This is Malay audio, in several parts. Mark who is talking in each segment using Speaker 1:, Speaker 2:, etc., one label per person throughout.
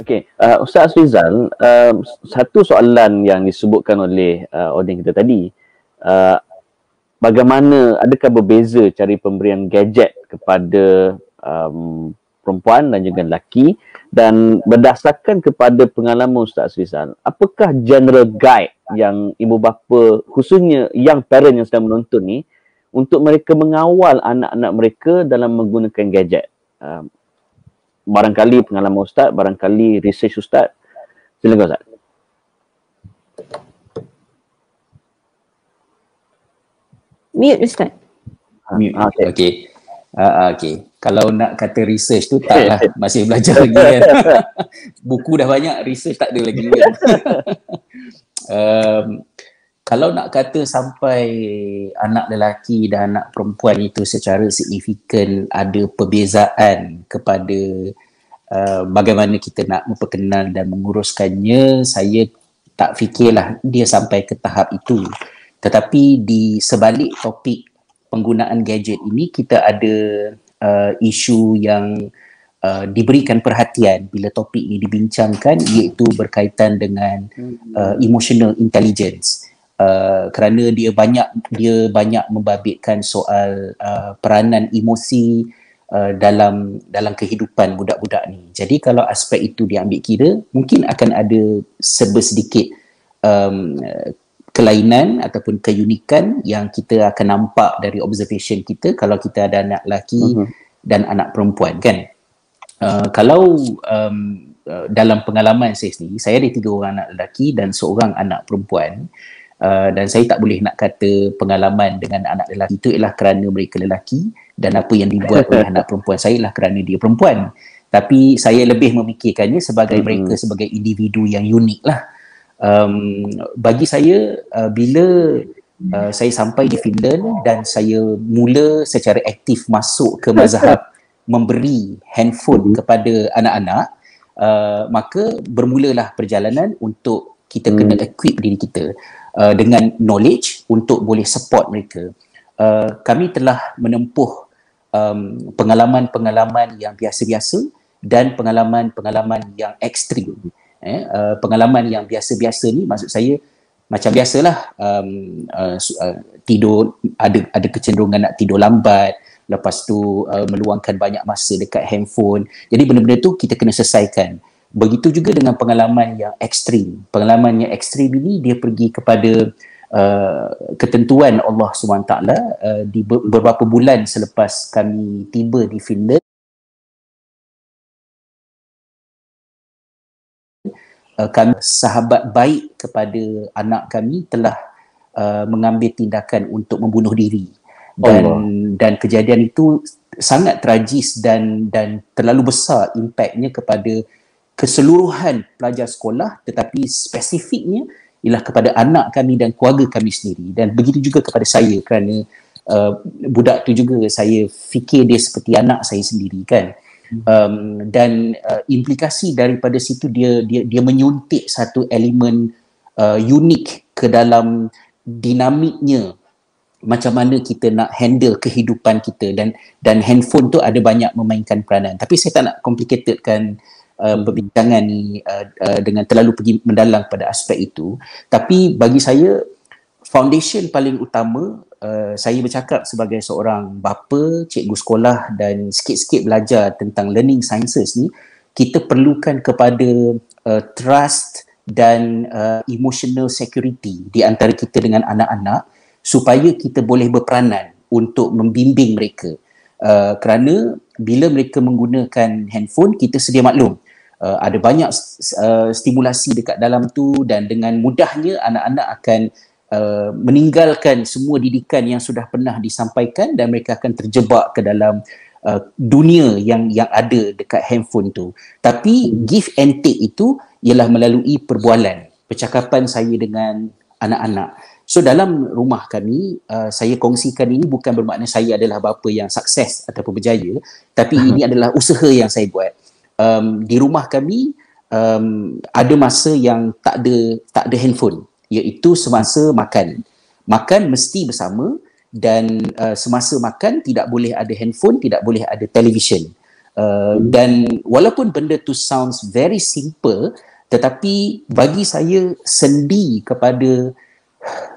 Speaker 1: Okey, Ustaz Rizal, satu soalan yang disebutkan oleh audiens kita tadi, uh, bagaimana, adakah berbeza cara pemberian gadget kepada perempuan dan juga lelaki, dan berdasarkan kepada pengalaman Ustaz Rizal, apakah general guide yang ibu bapa, khususnya young parent yang sedang menonton ni, untuk mereka mengawal anak-anak mereka dalam menggunakan gadget? Barangkali pengalaman Ustaz, barangkali research Ustaz. Silakan Ustaz.
Speaker 2: Mute Ustaz.
Speaker 3: Mute. Okey. Okey. Kalau nak kata research tu taklah, masih belajar lagi kan. Buku dah banyak, research tak ada lagi kan. Kalau nak kata sampai anak lelaki dan anak perempuan itu secara signifikan ada perbezaan kepada bagaimana kita nak memperkenal dan menguruskannya, saya tak fikirlah dia sampai ke tahap itu. Tetapi di sebalik topik penggunaan gadget ini, kita ada isu yang diberikan perhatian bila topik ini dibincangkan, iaitu berkaitan dengan emotional intelligence. Kerana dia banyak membabitkan soal peranan emosi dalam kehidupan budak-budak ni. Jadi kalau aspek itu diambil kira, mungkin akan ada sedikit kelainan ataupun keunikan yang kita akan nampak dari observation kita kalau kita ada anak lelaki dan anak perempuan kan. Kalau dalam pengalaman saya sendiri, saya ada 3 orang anak lelaki dan seorang anak perempuan. Dan saya tak boleh nak kata pengalaman dengan anak lelaki itu ialah kerana mereka lelaki, dan apa yang dibuat oleh anak perempuan saya ialah kerana dia perempuan. Tapi saya lebih memikirkannya sebagai mereka sebagai individu yang unik lah. Bagi saya, bila saya sampai di Finland dan saya mula secara aktif masuk ke mazhab memberi handphone kepada anak-anak, maka bermulalah perjalanan untuk kita kena equip diri kita dengan knowledge untuk boleh support mereka. Kami telah menempuh pengalaman-pengalaman yang biasa-biasa dan pengalaman-pengalaman yang ekstrim. Pengalaman yang biasa-biasa ni maksud saya macam biasalah, tidur, ada kecenderungan nak tidur lambat, lepas tu meluangkan banyak masa dekat handphone. Jadi benda-benda tu kita kena selesaikan. Begitu juga dengan pengalaman yang ekstrim. Pengalaman yang ekstrim ini dia pergi kepada ketentuan Allah SWT di beberapa bulan selepas kami tiba di Finland. Kami sahabat baik kepada anak kami telah mengambil tindakan untuk membunuh diri. Dan kejadian itu sangat tragis dan terlalu besar impaknya kepada keseluruhan pelajar sekolah, tetapi spesifiknya ialah kepada anak kami dan keluarga kami sendiri. Dan begitu juga kepada saya, kerana budak tu juga saya fikir dia seperti anak saya sendiri kan. Dan implikasi daripada situ dia menyuntik satu elemen unik ke dalam dinamiknya macam mana kita nak handle kehidupan kita, dan handphone tu ada banyak memainkan peranan. Tapi saya tak nak complicatedkan perbincangan ni dengan terlalu pergi mendalam pada aspek itu. Tapi bagi saya, foundation paling utama, saya bercakap sebagai seorang bapa, cikgu sekolah dan sikit-sikit belajar tentang learning sciences ni, kita perlukan kepada trust dan emotional security di antara kita dengan anak-anak, supaya kita boleh berperanan untuk membimbing mereka. Kerana bila mereka menggunakan handphone, kita sedia maklum, ada banyak stimulasi dekat dalam tu, dan dengan mudahnya anak-anak akan meninggalkan semua didikan yang sudah pernah disampaikan, dan mereka akan terjebak ke dalam dunia yang ada dekat handphone tu. Tapi give and take itu ialah melalui perbualan, percakapan saya dengan anak-anak. So dalam rumah kami, saya kongsikan ini bukan bermakna saya adalah bapa yang sukses ataupun berjaya, tapi ini adalah usaha yang saya buat. Di rumah kami ada masa yang tak ada handphone, iaitu semasa makan. Makan mesti bersama, dan semasa makan tidak boleh ada handphone, tidak boleh ada televisyen. Dan walaupun benda tu sounds very simple, tetapi bagi saya sendi kepada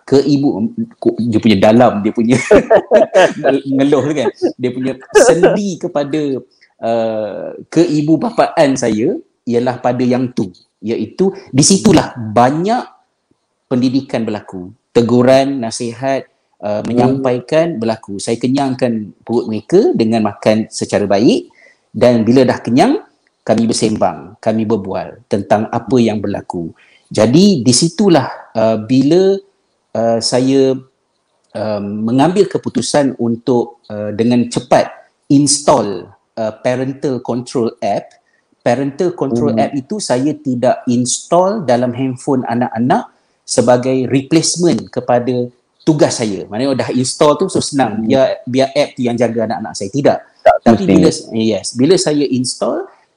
Speaker 3: ke ibu, dia punya dalam, dia punya ngeluh tu kan, dia punya sendi kepada keibu bapaan saya ialah pada yang tu, iaitu di situlah banyak pendidikan berlaku, teguran, nasihat, menyampaikan berlaku. Saya kenyangkan perut mereka dengan makan secara baik, dan bila dah kenyang kami bersembang, kami berbual tentang apa yang berlaku. Jadi di situlah bila saya mengambil keputusan untuk dengan cepat install parental control app. Parental control app itu saya tidak install dalam handphone anak-anak sebagai replacement kepada tugas saya. Maknanya dah install tu so senang, biar app tu yang jaga anak-anak saya. Tidak. Tapi bila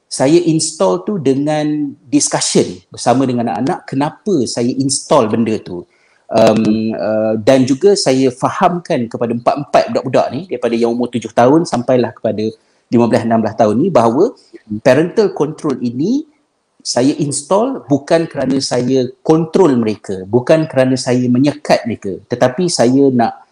Speaker 3: saya install tu dengan discussion bersama dengan anak-anak kenapa saya install benda tu. Dan juga saya fahamkan kepada empat-empat budak-budak ni daripada yang umur 7 tahun sampailah kepada 15-16 tahun ni bahawa parental control ini saya install bukan kerana saya kontrol mereka, bukan kerana saya menyekat mereka, tetapi saya nak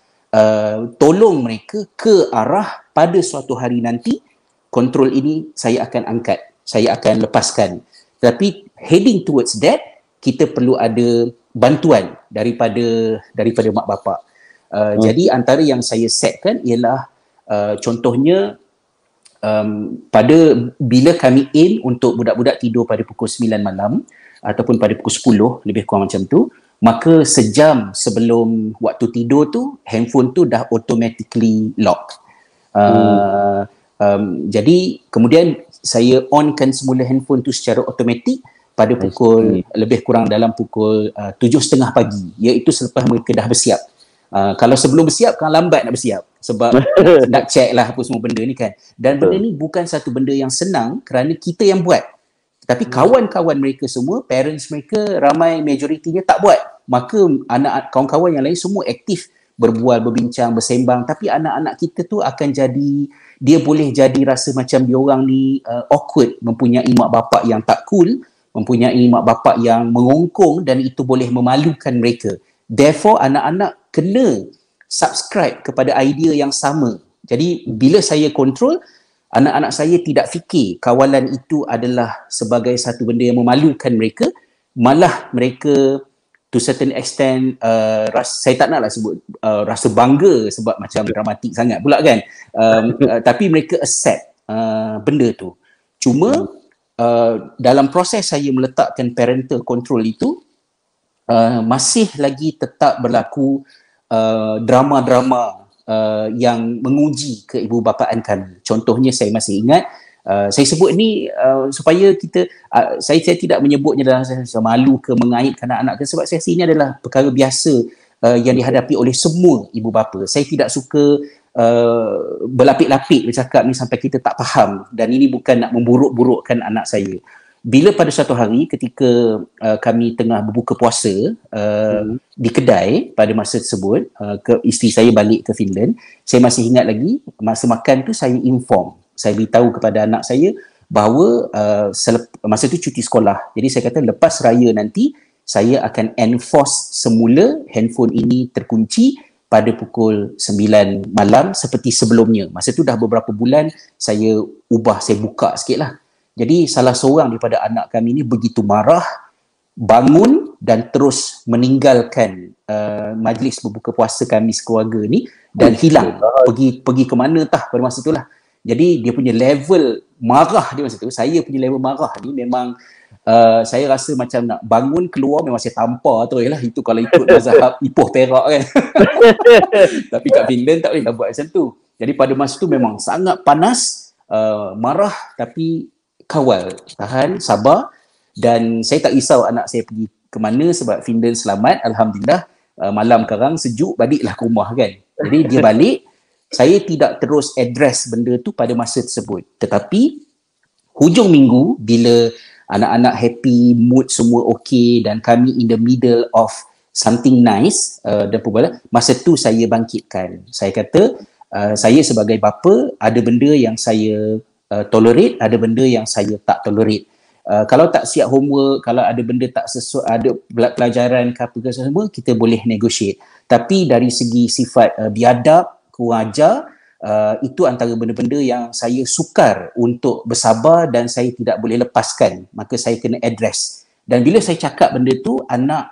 Speaker 3: tolong mereka ke arah pada suatu hari nanti kontrol ini saya akan angkat, saya akan lepaskan. Tapi heading towards that, kita perlu ada bantuan daripada mak bapak. Jadi antara yang saya setkan ialah contohnya pada bila kami aim untuk budak-budak tidur pada pukul 9 malam ataupun pada pukul 10 lebih kurang macam tu, maka sejam sebelum waktu tidur tu handphone tu dah automatically lock. Jadi kemudian saya onkan semula handphone tu secara automatik pada pukul lebih kurang dalam pukul 7.30 pagi, iaitu selepas mereka dah bersiap. Kalau sebelum bersiap kan lambat nak bersiap sebab nak check lah apa semua benda ni kan. Dan benda ni bukan satu benda yang senang kerana kita yang buat. Tapi kawan-kawan mereka semua, parents mereka ramai majoritinya tak buat. Maka anak kawan-kawan yang lain semua aktif berbual, berbincang, bersembang. Tapi anak-anak kita tu akan jadi, dia boleh jadi rasa macam diorang ni awkward, mempunyai mak bapak yang tak cool, mempunyai mak bapak yang mengongkong, dan itu boleh memalukan mereka. Therefore anak-anak kena subscribe kepada idea yang sama. Jadi bila saya kontrol, anak-anak saya tidak fikir kawalan itu adalah sebagai satu benda yang memalukan mereka, malah mereka to certain extent saya tak naklah sebut rasa bangga sebab macam dramatik sangat pula kan, tapi mereka accept benda tu. Cuma dalam proses saya meletakkan parental control itu, masih lagi tetap berlaku drama-drama yang menguji keibubapaan kami. Contohnya saya masih ingat, saya sebut ni supaya kita, saya tidak menyebutnya dalam saya malu ke mengaitkan anak-anak ke, sebab saya rasa ini adalah perkara biasa yang dihadapi oleh semua ibu bapa. Saya tidak suka berlapik-lapik bercakap ni sampai kita tak faham, dan ini bukan nak memburuk-burukkan anak saya. Bila pada suatu hari ketika kami tengah berbuka puasa di kedai pada masa tersebut, isteri saya balik ke Finland, saya masih ingat lagi masa makan tu saya beritahu kepada anak saya bahawa masa tu cuti sekolah. Jadi saya kata lepas raya nanti saya akan enforce semula handphone ini terkunci pada pukul 9 malam seperti sebelumnya. Masa tu dah beberapa bulan saya buka sikit lah. Jadi salah seorang daripada anak kami ni begitu marah, bangun dan terus meninggalkan majlis berbuka puasa kami sekeluarga ni dan hilang. Pergi ke mana tah pada masa tu lah. Jadi dia punya level marah dia masa tu, saya punya level marah ni memang saya rasa macam nak bangun keluar memang saya tampar tu lah. Itu kalau ikut mazhab Ipoh Perak kan. Tapi kat Finland tak boleh lah buat macam tu. Jadi pada masa tu memang sangat panas, marah, tapi kawal, tahan, sabar. Dan saya tak risau anak saya pergi ke mana sebab Finland selamat, alhamdulillah. Malam sekarang sejuk, baliklah ke rumah kan. Jadi dia balik, saya tidak terus address benda tu pada masa tersebut. Tetapi hujung minggu bila anak-anak happy, mood semua okey dan kami in the middle of something nice dan perbualan, masa tu saya bangkitkan. Saya kata saya sebagai bapa ada benda yang saya tolerate, ada benda yang saya tak tolerate. Kalau tak siap homework, kalau ada benda tak sesuai, ada pelajaran ke apa ke semua, kita boleh negotiate. Tapi dari segi sifat biadab, kewajar, itu antara benda-benda yang saya sukar untuk bersabar dan saya tidak boleh lepaskan. Maka saya kena address. Dan bila saya cakap benda tu, anak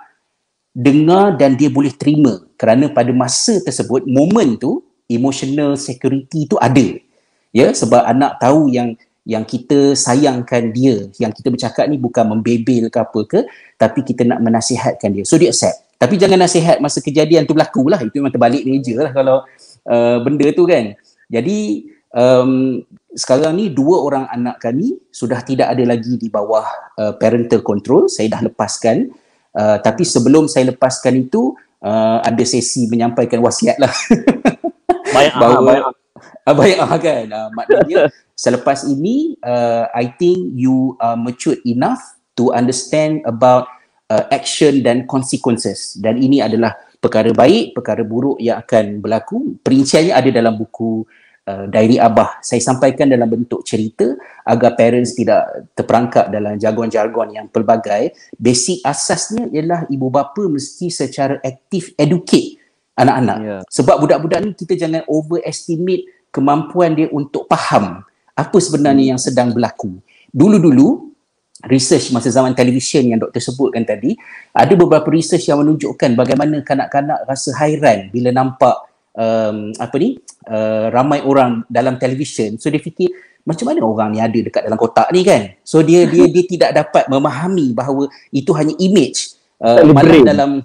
Speaker 3: dengar dan dia boleh terima. Kerana pada masa tersebut, momen tu, emotional security tu ada. Ya, sebab anak tahu yang kita sayangkan dia, yang kita bercakap ni bukan membebel ke apa ke, tapi kita nak menasihatkan dia. So dia accept. Tapi jangan nasihat masa kejadian tu berlaku lah. Itu memang terbalik meja lah kalau benda tu kan. Jadi sekarang ni 2 orang anak kami sudah tidak ada lagi di bawah parental control. Saya dah lepaskan. Tapi sebelum saya lepaskan itu, ada sesi menyampaikan wasiat lah. Baik kan. Maknanya selepas ini, I think you are matured enough to understand about action dan consequences. Dan ini adalah perkara baik, perkara buruk yang akan berlaku. Perinciannya ada dalam buku Diary Abah. Saya sampaikan dalam bentuk cerita agar parents tidak terperangkap dalam jargon-jargon yang pelbagai. Basic asasnya ialah ibu bapa mesti secara aktif educate anak-anak. Sebab budak-budak ni kita jangan overestimate kemampuan dia untuk faham apa sebenarnya yang sedang berlaku. Dulu-dulu, research masa zaman televisyen yang doktor sebutkan tadi, ada beberapa research yang menunjukkan bagaimana kanak-kanak rasa hairan bila nampak ramai orang dalam televisyen. So dia fikir, macam mana orang ni ada dekat dalam kotak ni kan? So dia tidak dapat memahami bahawa itu hanya image. Malah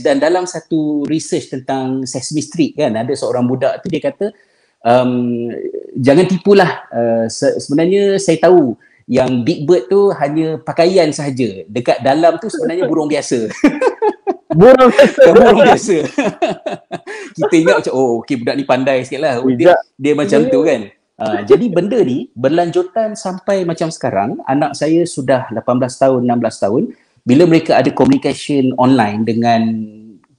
Speaker 3: dan dalam satu research tentang Sesame Street kan, ada seorang budak tu dia kata, jangan tipulah, sebenarnya saya tahu yang Big Bird tu hanya pakaian sahaja, dekat dalam tu sebenarnya burung biasa. Burung biasa. Kita ingat macam, okey budak ni pandai sikit lah, dia macam tu kan. Jadi benda ni berlanjutan sampai macam sekarang. Anak saya sudah 18 tahun, 16 tahun. Bila mereka ada communication online dengan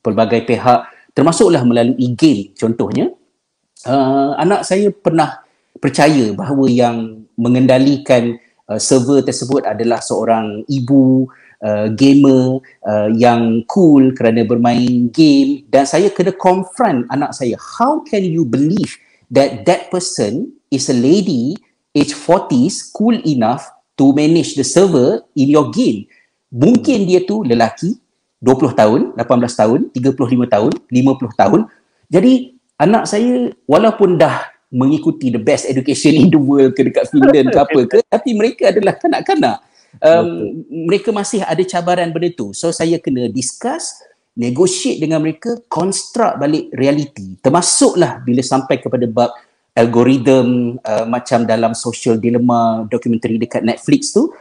Speaker 3: pelbagai pihak, termasuklah melalui game contohnya, anak saya pernah percaya bahawa yang mengendalikan server tersebut adalah seorang ibu gamer yang cool kerana bermain game, dan saya kena confront anak saya, how can you believe that person is a lady age 40s cool enough to manage the server in your game? Mungkin dia tu lelaki 20 tahun, 18 tahun, 35 tahun, 50 tahun. Jadi anak saya walaupun dah mengikuti the best education in the world ke dekat Finland ke apa ke, tapi mereka adalah kanak-kanak. Mereka masih ada cabaran benda tu. So saya kena discuss, negotiate dengan mereka, construct balik reality. Termasuklah bila sampai kepada bab algoritma, macam dalam Social Dilemma dokumentari dekat Netflix tu,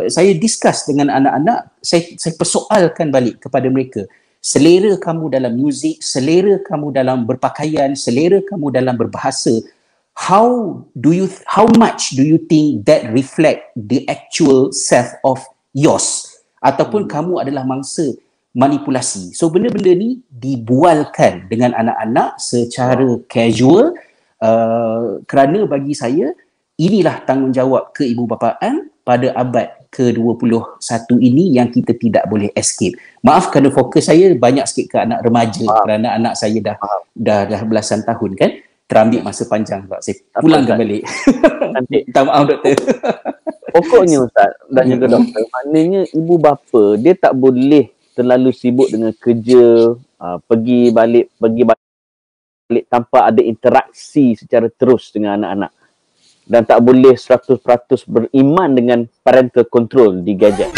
Speaker 3: saya discuss dengan anak-anak, saya persoalkan balik kepada mereka, selera kamu dalam muzik, selera kamu dalam berpakaian, selera kamu dalam berbahasa, how much do you think that reflect the actual self of yours, ataupun kamu adalah mangsa manipulasi. So benda-benda ni dibualkan dengan anak-anak secara casual, kerana bagi saya inilah tanggungjawab keibubapaan pada abad ke-21 ini yang kita tidak boleh escape. Maaf kerana fokus saya banyak sikit ke anak remaja, kerana anak saya dah belasan tahun kan, terambil masa panjang sebab saya pulangkan balik. Minta maaf doktor.
Speaker 1: Pokoknya Ustaz dan juga doktor, maknanya ibu bapa dia tak boleh terlalu sibuk dengan kerja, pergi balik tanpa ada interaksi secara terus dengan anak-anak. Dan tak boleh 100% beriman dengan parental control di gadget.